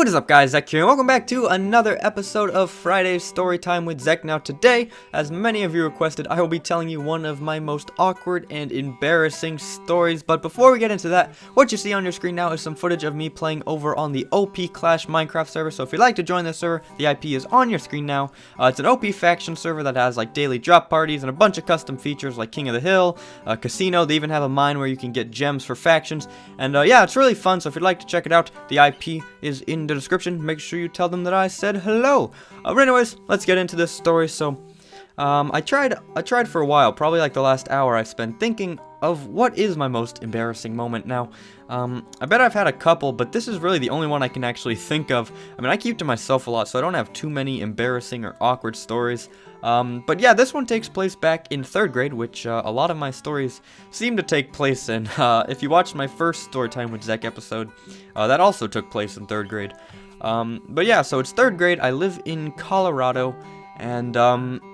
What is up, guys? Zek here, and welcome back to another episode of Friday's Storytime with Zek. Now today, as many of you requested, I will be telling you one of my most awkward and embarrassing stories. But before we get into that, what you see on your screen now is some footage of me playing over on the OP Clash Minecraft server. So if you'd like to join this server, the IP is on your screen now. It's an OP faction server that has like daily drop parties and a bunch of custom features like King of the Hill, a casino. They even have a mine where you can get gems for factions. And yeah, it's really fun. So if you'd like to check it out, the IP is in the description. Make sure you tell them that I said hello. But anyways, let's get into this story. So I tried for a while, probably like the last hour I spent thinking of what is my most embarrassing moment. Now I bet I've had a couple, but this is really the only one I can actually think of. I mean, I keep to myself a lot, so I don't have too many embarrassing or awkward stories. But yeah, this one takes place back in 3rd grade, which a lot of my stories seem to take place in. If you watched my first Storytime with Zek episode, that also took place in 3rd grade. But yeah, so it's 3rd grade, I live in Colorado, and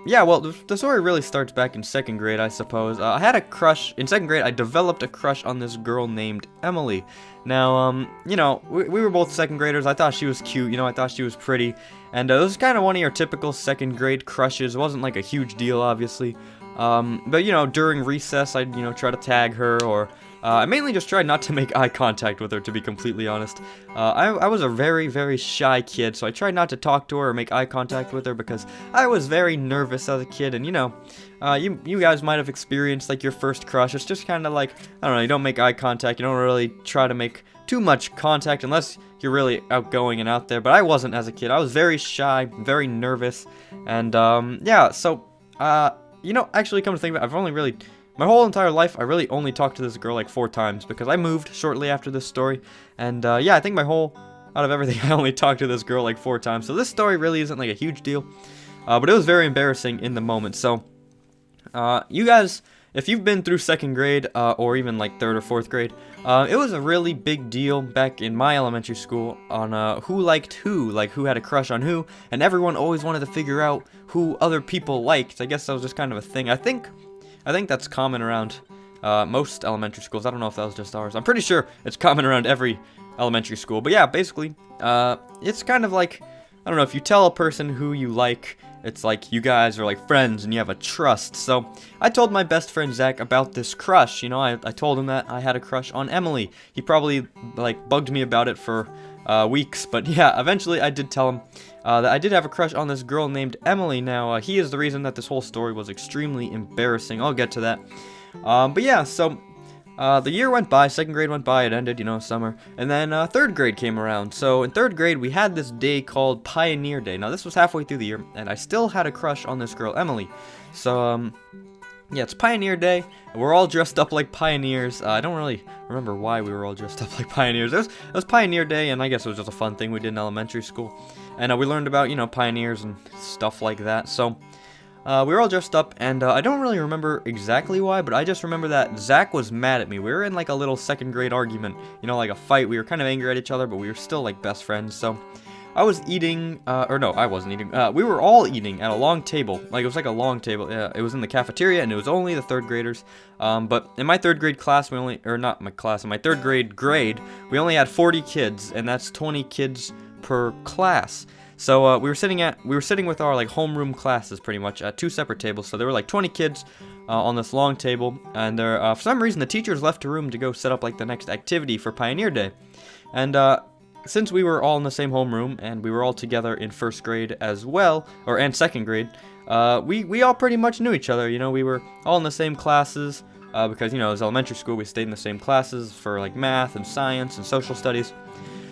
yeah, well, the story really starts back in 2nd grade, I suppose. I had a crush, in 2nd grade, I developed a crush on this girl named Emily. Now, you know, we were both 2nd graders. I thought she was cute, you know, I thought she was pretty, and it was kind of one of your typical 2nd grade crushes. It wasn't like a huge deal, obviously, but, you know, during recess, I'd, you know, try to tag her, or I mainly just tried not to make eye contact with her, to be completely honest. I was a very, very shy kid, so I tried not to talk to her or make eye contact with her because I was very nervous as a kid. And you know, you guys might have experienced like your first crush. It's just kind of like, I don't know, you don't make eye contact, you don't really try to make too much contact unless you're really outgoing and out there. But I wasn't as a kid. I was very shy, very nervous, and yeah. So you know, actually, come to think of it, I've only really, my whole entire life, I really only talked to this girl like 4 times, because I moved shortly after this story, and yeah, I think out of everything, I only talked to this girl like 4 times, so this story really isn't like a huge deal, but it was very embarrassing in the moment. So, you guys, if you've been through 2nd grade, or even like 3rd or 4th grade, it was a really big deal back in my elementary school on who liked who, like who had a crush on who, and everyone always wanted to figure out who other people liked. I guess that was just kind of a thing. I think that's common around most elementary schools. I don't know if that was just ours. I'm pretty sure it's common around every elementary school. But yeah, basically, it's kind of like, I don't know, if you tell a person who you like, it's like you guys are like friends and you have a trust. So I told my best friend Zach about this crush. You know, I told him that I had a crush on Emily. He probably like bugged me about it for weeks, but yeah, eventually I did tell him that I did have a crush on this girl named Emily. Now, he is the reason that this whole story was extremely embarrassing. I'll get to that. But yeah, so the year went by, 2nd grade went by, it ended, you know, summer, and then 3rd grade came around. So in 3rd grade, we had this day called Pioneer Day. Now, this was halfway through the year, and I still had a crush on this girl, Emily. So, yeah, it's Pioneer Day, and we're all dressed up like pioneers. I don't really remember why we were all dressed up like pioneers. It was Pioneer Day, and I guess it was just a fun thing we did in elementary school. And we learned about, you know, pioneers and stuff like that. So we were all dressed up, and I don't really remember exactly why, but I just remember that Zach was mad at me. We were in like a little 2nd grade argument, you know, like a fight. We were kind of angry at each other, but we were still like best friends. So I was eating, or no, I wasn't eating. We were all eating at a long table. Like, it was like a long table. Yeah, it was in the cafeteria, and it was only the 3rd graders. But in my 3rd grade class, in my 3rd grade, we only had 40 kids, and that's 20 kids per class. So we were sitting with our like homeroom classes pretty much at 2 separate tables. So there were like 20 kids on this long table, and there for some reason the teachers left a room to go set up like the next activity for Pioneer Day. And since we were all in the same homeroom and we were all together in 1st grade as well, and 2nd grade, we all pretty much knew each other. You know, we were all in the same classes because, you know, it was elementary school. We stayed in the same classes for like math and science and social studies.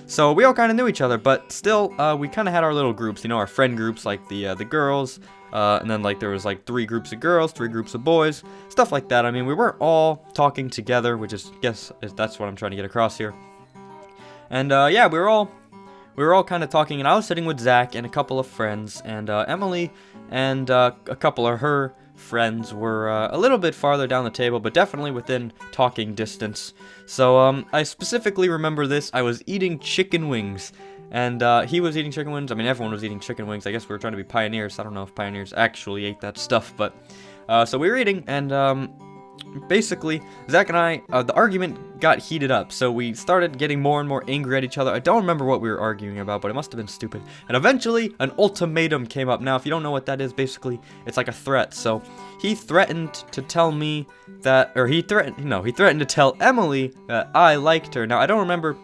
So we all kind of knew each other, but still, we kind of had our little groups, you know, our friend groups, like the girls, and then like there was like 3 groups of girls, 3 groups of boys, stuff like that. I mean, we weren't all talking together, which is, that's what I'm trying to get across here. And yeah, we were all kind of talking, and I was sitting with Zach and a couple of friends, and Emily and a couple of her friends were a little bit farther down the table, but definitely within talking distance. So I specifically remember this. I was eating chicken wings, and he was eating chicken wings. I mean, everyone was eating chicken wings. I guess we were trying to be pioneers. I don't know if pioneers actually ate that stuff, but so we were eating, and basically, Zach and I, the argument got heated up. So we started getting more and more angry at each other. I don't remember what we were arguing about, but it must have been stupid. And eventually, an ultimatum came up. Now, if you don't know what that is, basically, it's like a threat. So he threatened to tell me that, or he threatened to tell Emily that I liked her. Now, I don't remember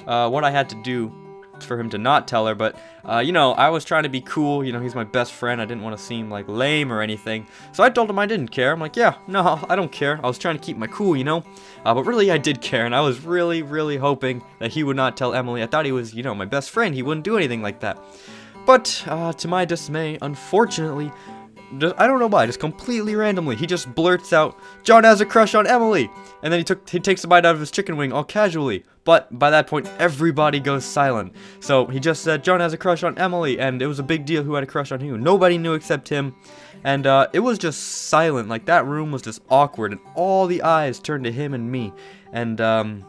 what I had to do for him to not tell her, but you know, I was trying to be cool. You know, he's my best friend. I didn't want to seem like lame or anything, so I told him I didn't care. I'm like, yeah, no, I don't care. I was trying to keep my cool, you know, but really I did care, and I was really hoping that he would not tell Emily. I thought he was, you know, my best friend. He wouldn't do anything like that. But to my dismay, unfortunately, I don't know why, just completely randomly, he just blurts out, "John has a crush on Emily," and then he takes a bite out of his chicken wing all casually. But by that point, everybody goes silent. So he just said, "John has a crush on Emily," and it was a big deal who had a crush on who. Nobody knew except him, and it was just silent. Like, that room was just awkward, and all the eyes turned to him and me, and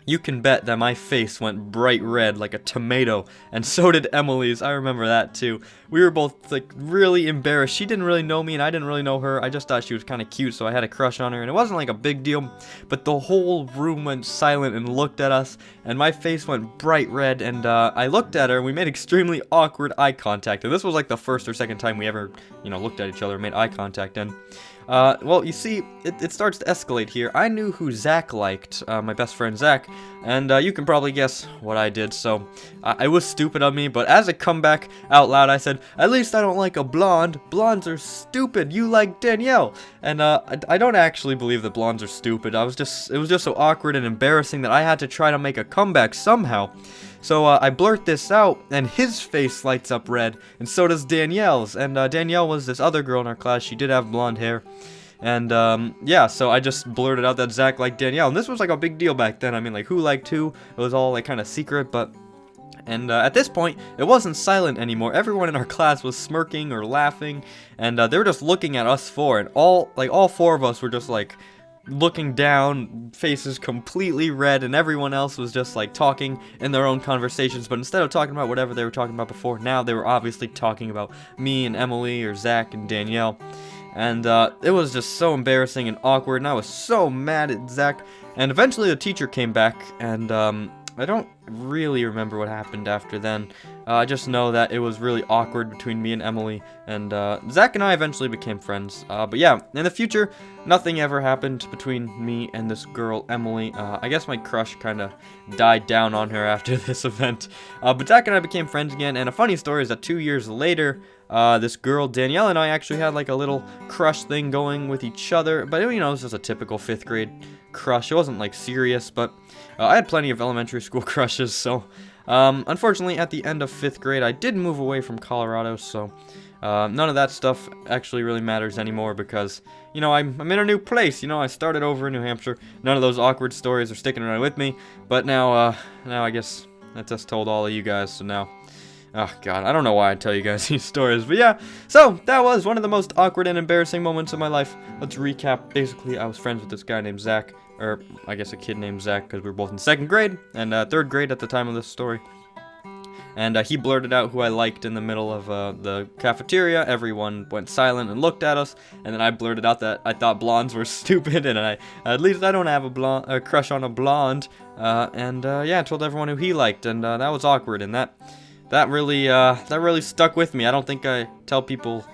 you can bet that my face went bright red like a tomato, and so did Emily's. I remember that too. We were both like really embarrassed. She didn't really know me, and I didn't really know her. I just thought she was kind of cute, so I had a crush on her, and it wasn't like a big deal. But the whole room went silent and looked at us, and my face went bright red, and I looked at her, and we made extremely awkward eye contact. And this was like the first or second time we ever, you know, looked at each other and made eye contact. And well, you see, it starts to escalate here. I knew who Zach liked, my best friend Zach, and you can probably guess what I did, so it was stupid of me, but as a comeback out loud, I said, "At least I don't like a blonde. Blondes are stupid. You like Danielle." And I don't actually believe that blondes are stupid. It was just so awkward and embarrassing that I had to try to make a comeback somehow. So I blurt this out, and his face lights up red, and so does Danielle's. And Danielle was this other girl in our class. She did have blonde hair. And yeah, so I just blurted out that Zach liked Danielle. And this was like a big deal back then. I mean, like, who liked who? It was all like kind of secret, but... And at this point, it wasn't silent anymore. Everyone in our class was smirking or laughing, and they were just looking at us four. And all four of us were just like... looking down, faces completely red, and everyone else was just like talking in their own conversations, but instead of talking about whatever they were talking about before, now they were obviously talking about me and Emily or Zach and Danielle, and it was just so embarrassing and awkward, and I was so mad at Zach. And eventually the teacher came back, and I don't really remember what happened after then. I just know that it was really awkward between me and Emily, and Zach and I eventually became friends. But yeah, in the future, nothing ever happened between me and this girl, Emily. I guess my crush kind of died down on her after this event. But Zach and I became friends again, and a funny story is that 2 years later, this girl, Danielle, and I actually had like a little crush thing going with each other. But, you know, it was just a typical 5th grade crush. It wasn't like serious, but I had plenty of elementary school crushes, so unfortunately at the end of 5th grade I did move away from Colorado, so none of that stuff actually really matters anymore, because, you know, I'm in a new place. You know, I started over in New Hampshire. None of those awkward stories are sticking around with me, but now I guess I just told all of you guys, so now, oh god, I don't know why I tell you guys these stories, but yeah, so that was one of the most awkward and embarrassing moments of my life. Let's recap. Basically, I was friends with this guy named Zach, or I guess a kid named Zach, because we were both in 2nd grade and 3rd grade at the time of this story. And he blurted out who I liked in the middle of the cafeteria. Everyone went silent and looked at us, and then I blurted out that I thought blondes were stupid, and at least I don't have a crush on a blonde. Yeah, I told everyone who he liked, and that was awkward, and that really stuck with me. I don't think I tell people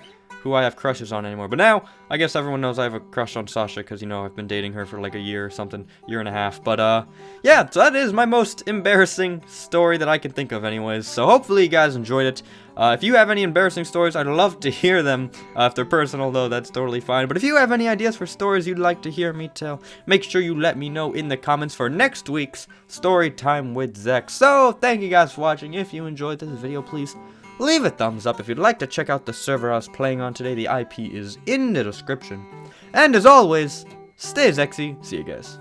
who I have crushes on anymore. But now, I guess everyone knows I have a crush on Sasha, because, you know, I've been dating her for like a year or something, year and a half. But, yeah, so that is my most embarrassing story that I can think of anyways. So hopefully you guys enjoyed it. If you have any embarrassing stories, I'd love to hear them. If they're personal, though, that's totally fine. But if you have any ideas for stories you'd like to hear me tell, make sure you let me know in the comments for next week's Story Time with Zek. So, thank you guys for watching. If you enjoyed this video, please leave a thumbs up. If you'd like to check out the server I was playing on today, the IP is in the description. And as always, stay Zexy. See you guys.